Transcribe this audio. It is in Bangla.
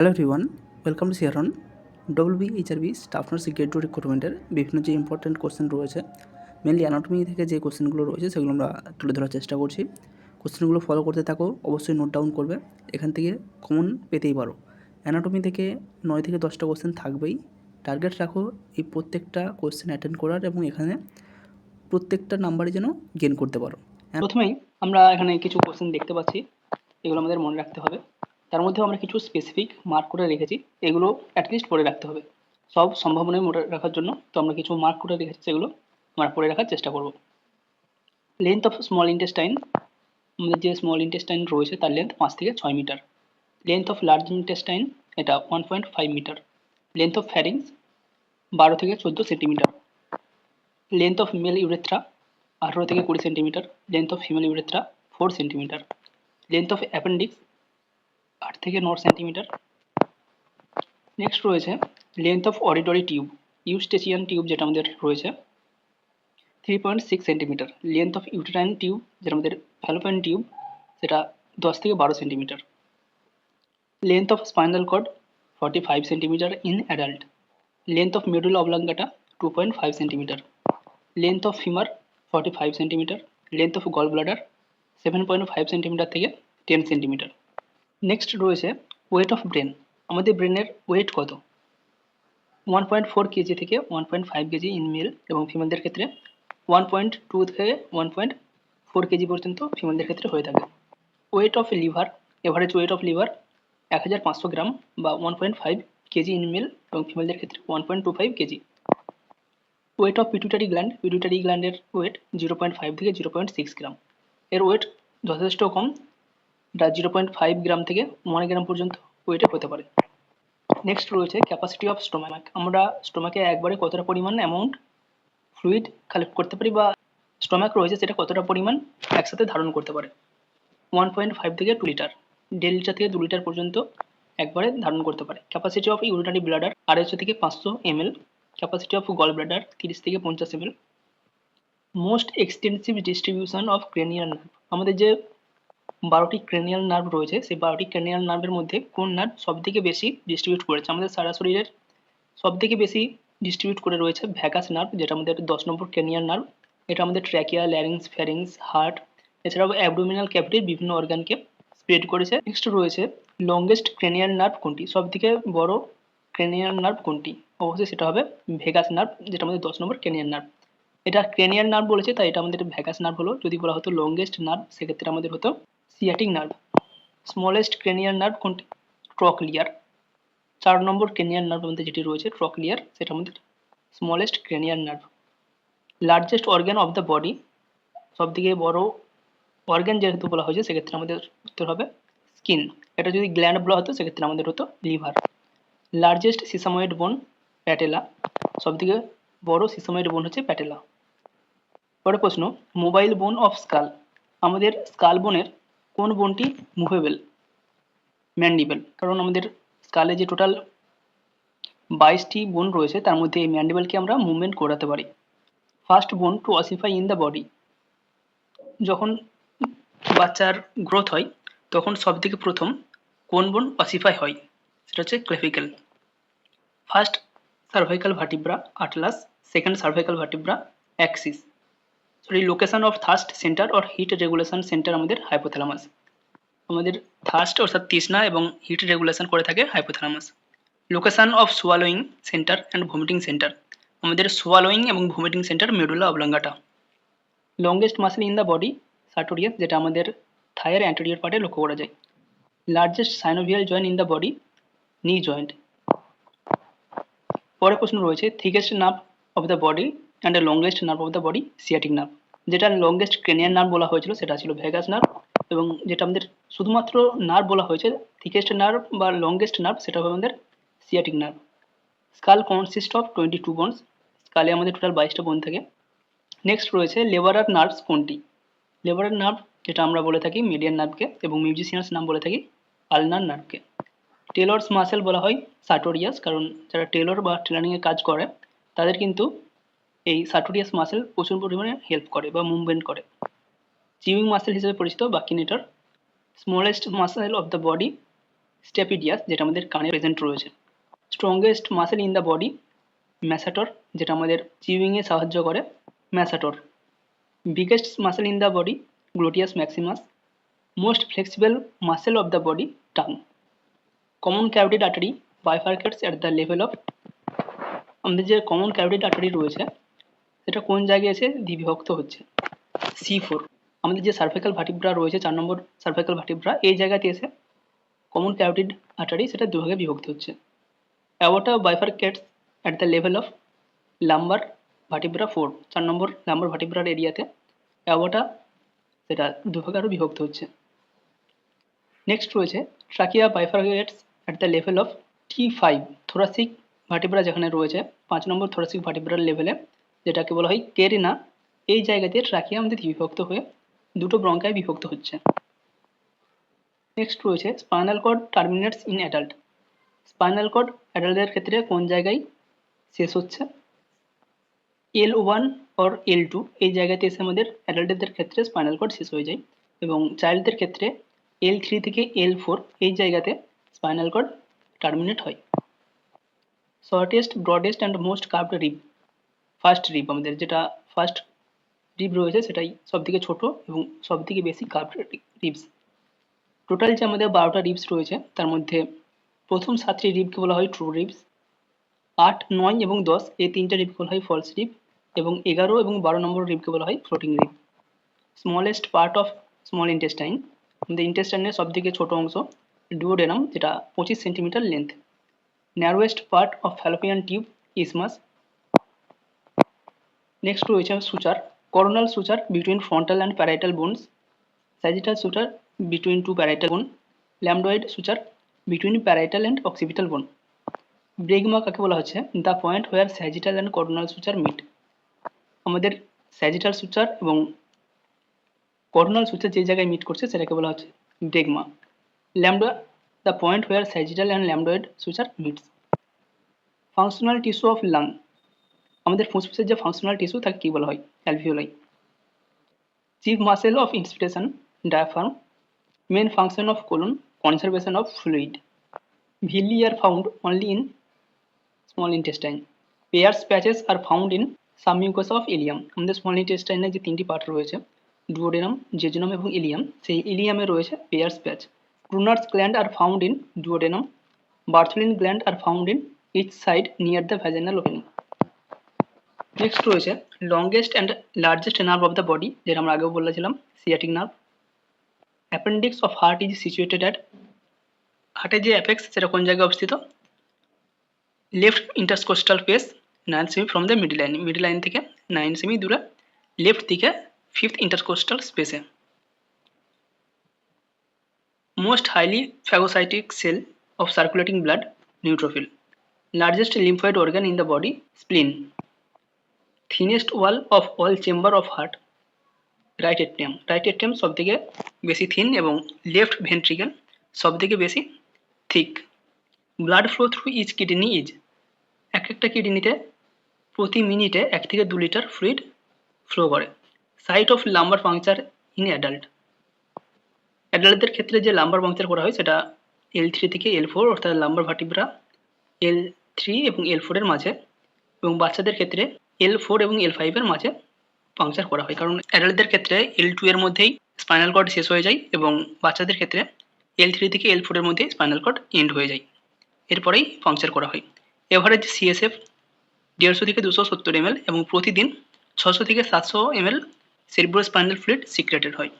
Hello everyone, welcome to Siaron. WBHRB staff nurse grade 2 রিক্রুটমেন্টের বিভিন্ন যে ইম্পর্টেন্ট কোশ্চেন রয়েছে, মেনলি অ্যানাটমি থেকে যে কোশ্চেনগুলো রয়েছে সেগুলো আমরা তুলে ধরার চেষ্টা করছি। কোশ্চেনগুলো ফলো করতে থাকো, অবশ্যই নোট ডাউন করবে, এখান থেকে কমন পেতেই পারো। অ্যানাটমি থেকে 9 থেকে 10টা কোশ্চেন থাকবেই। টার্গেট রাখো এই প্রত্যেকটা কোশ্চেন অ্যাটেন্ড করার এবং এখানে প্রত্যেকটা নাম্বারে যেন গেন করতে পারো। প্রথমেই আমরা এখানে কিছু কোশ্চেন দেখতে পাচ্ছি, এগুলো আমাদের মনে রাখতে হবে। তার মধ্যেও আমরা কিছু স্পেসিফিক মার্ক করে রেখেছি, এগুলো অ্যাটলিস্ট পড়ে রাখতে হবে। সব সম্ভাবনায় মনে রাখার জন্য তো আমরা কিছু মার্ক করে রেখেছি, সেগুলো আমরা পড়ে রাখার চেষ্টা করব। লেন্থ অফ স্মল ইন্টেস্টাইন, আমাদের যে স্মল ইন্টেস্টাইন রয়েছে তার লেন্থ 5 থেকে 6 metre. Length of large intestine এটা 1.5 মিটার। লেন্থ অফ ফ্যারিংস 12 থেকে 14 centimetre. Length of male urethra 18 থেকে 20 centimetre. Length of female urethra 4 centimetre. Length of appendix 8 থেকে 9 সেন্টিমিটার। নেক্সট রয়েছে length of auditory tube, Eustachian tube যেটা আমাদের রয়েছে 3.6 centimetre. Length of uterine tube যেটা আমাদের ফ্যালোপিয়ান টিউব, সেটা 10 থেকে 12 centimetre. Length of spinal cord 45 centimetre in adult. Length of medulla oblongata 2.5 centimetre. Length of femur 45 centimetre. Length of gall bladder 7.5 centimetre থেকে 10 সেন্টিমিটার। নেক্সট রয়েছে ওয়েট অফ ব্রেন, আমাদের ব্রেনের ওয়েট কত। 1.4 কেজি থেকে 1.5 কেজি ইন মেল এবং ফিমেলদের ক্ষেত্রে 1.2 থেকে 1.4 কেজি পর্যন্ত ফিমেলদের ক্ষেত্রে হয়ে থাকে। Weight of liver, average weight of liver 1500 gram বা 1.5 কেজি ইন মেল এবং ফিমেলদের ক্ষেত্রে 1.25 KG. Weight of pituitary gland, pituitary গ্ল্যান্ডের ওয়েট 0.5 থেকে 0.6 গ্রাম। এর ওয়েট যথেষ্ট কম, এটা 0.5 গ্রাম থেকে 1 গ্রাম পর্যন্ত ওয়েটে হতে পারে। নেক্সট রয়েছে ক্যাপাসিটি অফ স্টোমাক, আমরা স্টোমাকে একবারে কতটা পরিমাণ অ্যামাউন্ট ফ্লুইড কালেক্ট করতে পারি বা স্টোমাক রয়েছে সেটা কতটা পরিমাণ একসাথে ধারণ করতে পারে। 1.5 থেকে 2 লিটার, 1.5 লিটার থেকে 2 লিটার পর্যন্ত একবারে ধারণ করতে পারে। ক্যাপাসিটি অফ ইউরিনারি ব্লাডার 250 থেকে 500 ml। Capacity of gall bladder 30 থেকে 50 ml। Most extensive distribution of cranial nerve, আমাদের যে 12টি ক্রেনিয়াল নার্ভ রয়েছে সেই 12টি ক্রেনিয়াল নার্ভের মধ্যে কোন নার্ভ সবথেকে বেশি ডিস্ট্রিবিউট করেছে। আমাদের সারা শরীরের সবথেকে বেশি ডিস্ট্রিবিউট করে রয়েছে ভ্যাগাস নার্ভ, যেটা আমাদের 10 নম্বর ক্রেনিয়াল নার্ভ। এটা আমাদের ট্র্যাকিয়া, ল্যারিংস, ফ্যারিংস, হার্ট এছাড়াও অ্যাবডোমিনাল ক্যাভিটির বিভিন্ন অর্গানকে স্প্রেড করেছে। নেক্সট রয়েছে লংগেস্ট ক্রেনিয়াল নার্ভ কোনটি, সবথেকে বড় ক্রেনিয়াল নার্ভ কোনটি, অবশ্যই সেটা হবে ভেগাস নার্ভ, যেটা আমাদের 10 নম্বর ক্রেনিয়াল নার্ভ। এটা ক্রেনিয়াল নার্ভ বলেছে তাই এটা আমাদের ভ্যাগাস নার্ভ হলো। যদি বলা হতো লংগেস্ট নার্ভ সেক্ষেত্রে আমাদের হতো সিয়াটিক নার্ভ। স্মলেস্ট ক্রেনিয়াল নার্ভ কোনটি, ট্রক্লিয়ার। 4 নম্বর ক্রেনিয়াল নার্ভ আমাদের যেটি রয়েছে ট্রক্লিয়ার, সেটা আমাদের smallest cranial nerve. Largest organ of the body, সবথেকে বড় অর্গান যেহেতু বলা হয়েছে সেক্ষেত্রে আমাদের উত্তর হবে স্কিন। এটা যদি গ্ল্যান্ড বলা হতো সেক্ষেত্রে আমাদের হতো লিভার। লার্জেস্ট সিসাময়েড বোন প্যাটেলা, সবথেকে বড় সিসাময়েড বোন হচ্ছে প্যাটেলা। পরের প্রশ্ন, মোবাইল বোন অফ স্কাল, আমাদের স্কাল বোনের কোন বোনটি মুভেবল। ম্যান্ডিবেল, কারণ আমাদের স্কালে যে টোটাল 22টি বোন রয়েছে তার মধ্যে এই ম্যান্ডিবেলকে আমরা মুভমেন্ট করাতে পারি। ফার্স্ট বোন টু অসিফাই ইন দ্য বডি, যখন বাচ্চার গ্রোথ হয় তখন সবথেকে প্রথম কোন বোন অসিফাই হয়, সেটা হচ্ছে clavicle. First cervical vertebra atlas, second cervical vertebra axis. Sorry, location of thirst centre or heat regulation centre আমাদের হাইপোথ্যালামাস। আমাদের থার্স্ট অর্থাৎ তৃষ্ণা এবং হিট রেগুলেশন করে থাকে hypothalamus. Location of swallowing centre and vomiting centre, আমাদের সোয়ালোয়িং এবং vomiting centre medulla oblongata. Longest muscle in the body sartorius, যেটা আমাদের থায়ের অ্যান্টেরিয়র পার্টে লক্ষ্য করা যায়। Largest synovial joint in the body knee joint. পরের প্রশ্ন রয়েছে thickest nerve of the body and longest nerve of the body sciatic nerve, যেটা লংগেস্ট ক্রেনিয়াল নার্ভ বলা হয়েছিল সেটা ছিল ভেগাস নার্ভ, এবং যেটা আমাদের শুধুমাত্র নার্ভ বলা হয়েছে থিকেস্ট নার্ভ বা লংগেস্ট নার্ভ সেটা হবে আমাদের sciatic nerve. Skull consist of 22 bones, স্কালে আমাদের টোটাল 22টা বোন থাকে। নেক্সট রয়েছে লেবারার নার্ভস কোনটি, লেবারার নার্ভ যেটা আমরা বলে থাকি মিডিয়ান নার্ভকে এবং মিউজিশিয়ানস নাম বলে থাকি আলনার নার্ভকে। টেলর্স মাসেল বলা হয় সার্টোরিয়াস, কারণ যারা টেলর বা টেলারিংয়ে কাজ করে তাদের কিন্তু এই সার্টোরিয়াস মাসেল প্রচুর পরিমাণে হেল্প করে বা মুভমেন্ট করে। চিউইং মাসেল হিসেবে পরিচিত buccinator. Smallest muscle of the body stapedius যেটা আমাদের কানে প্রেজেন্ট রয়েছে। Strongest muscle in the body masseter যেটা আমাদের চিউইংয়ে সাহায্য করে, masseter. Biggest muscle in the body gluteus maximus. Most flexible muscle of the body tongue. Common carotid artery bifurcates at the level of, আমাদের যে কমন ক্যারোটিড আর্টারি রয়েছে সেটা কোন জায়গায় এসে দ্বিবিভক্ত হচ্ছে, C4। আমাদের যে সার্ভাইকাল ভার্টিব্রা রয়েছে 4 নম্বর সার্ভাইকাল ভার্টিব্রা, এই জায়গাতে এসে কমন ক্যারোটিড আর্টারি সেটা দুভাগে বিভক্ত হচ্ছে। Aorta bifurcates at the level of lumbar vertebra 4, 4 number lumbar ভার্টিব্রার এরিয়াতে অ্যাওর্টা সেটা দুভাগে আরও বিভক্ত হচ্ছে। নেক্সট রয়েছে trachea bifurcates at the level of T5, thoracic vertebra যেখানে রয়েছে 5 নম্বর থোরাসিক ভার্টিব্রার লেভেলে, যেটাকে বলা হয় কেরিনা, এই জায়গাতে ট্রাকিয়া আমাদের বিভক্ত হয়ে দুটো ব্রঙ্কায় বিভক্ত হচ্ছে। নেক্সট রয়েছে spinal cord terminates in adult. Spinal cord অ্যাডাল্টদের ক্ষেত্রে কোন জায়গায় শেষ হচ্ছে, L1 অর L2, এই জায়গাতে এসে আমাদের অ্যাডাল্টদের ক্ষেত্রে স্পাইনাল কর্ড শেষ হয়ে যায়, এবং চাইল্ডদের ক্ষেত্রে L3 থেকে L4 এই জায়গাতে স্পাইনাল কর্ড টার্মিনেট হয়। Shortest, broadest and most curved rib, first rib আমাদের যেটা ফার্স্ট রিব রয়েছে সেটাই সবথেকে ছোট এবং সবথেকে বেশি কার্ভড রিবস। টোটাল যে আমাদের 12টা রিবস রয়েছে তার মধ্যে প্রথম 7টি রিবকে বলা হয় ট্রু রিবস, 8, 9 এবং 10 এই 3টে রিবকে বলা হয় ফলস রিব, এবং 11 এবং 12 নম্বর রিবকে বলা হয় floating rib. Smallest part of small intestine, আমাদের ইন্টেস্টাইনের সবথেকে ছোট অংশ ডুওডেনাম যেটা 25 centimetre length. Narrowest part of Fallopian tube isthmus. Next রয়েছে suture, coronal suture between frontal and parietal bones, sagittal suture between two parietal bone, lambdoid suture between parietal and occipital bone. Bregma কাকে বলা হচ্ছে, the point where sagittal and coronal suture meet, আমাদের স্যাজিটাল সুচার এবং করোনাল সুচার যে জায়গায় মিট করছে সেটাকে বলা হচ্ছে bregma. Lambda, the point where sagittal and lambdoid suture meets. Functional tissue of lung, আমাদের ফুসফুসের যে ফাংশনাল টিস্যু তাকে কী বলা হয়, alveoli. Chief muscle of inspiration diaphragm, main function of colon conservation of fluid. villi are found only in small intestine. Peyer's patches are found in some mucosa of ileum, আমাদের স্মল ইন্টেস্টাইনে যে 3টি পার্ট রয়েছে ডুওডেনাম, জেজুনাম এবং ইলিয়াম, সেই ইলিয়ামে রয়েছে pairs patch. Brunner's gland are found in duodenum. Bartholin gland are found in each side near the vaginal opening. Next রয়েছে longest and largest nerve of the body, যেটা আমরা আগেও বলেছিলাম sciatic nerve. Appendix of heart is situated at, হার্টের যে অ্যাপেক্স সেটা কোন জায়গায় অবস্থিত, left intercostal space 9 cm from the middle line, middle line থেকে 9 সেমি দূরে লেফট দিকে 5th ইন্টারকোস্টাল স্পেসে। Most highly phagocytic cell of circulating blood, neutrophil. Largest lymphoid organ in the body, spleen. Thinnest wall of all chamber of heart, right atrium. Right atrium সবথেকে বেশি থিন এবং লেফট ভেন্ট্রিকেল সবথেকে বেশি thick. Blood flow through each kidney is, এক একটা কিডনিতে প্রতি মিনিটে 1 থেকে 2 লিটার ফ্লুইড ফ্লো করে। Site of lumbar puncture in adult, অ্যাডাল্টদের ক্ষেত্রে যে লাম্বার পাংচার করা হয় সেটা L3 থেকে L4 অর্থাৎ লাম্বার ভার্টিব্রা L3 এবং L4 এর মাঝে, এবং বাচ্চাদের ক্ষেত্রে L4 এবং L5 এর মাঝে পাংচার করা হয়, কারণ অ্যাডাল্টদের ক্ষেত্রে L2 এর মধ্যেই স্পাইনাল কর্ড শেষ হয়ে যায় এবং বাচ্চাদের ক্ষেত্রে L3 থেকে L4 এর মধ্যেই স্পাইনাল কর্ড এন্ড হয়ে যায়, এরপরেই পাংচার করা হয়। এভারেজ CSF 150 থেকে 270 ml এবং প্রতিদিন 600 থেকে 700 ml সেরিব্রোস্পাইনাল ফ্লুইড সিক্রেটেড হয়।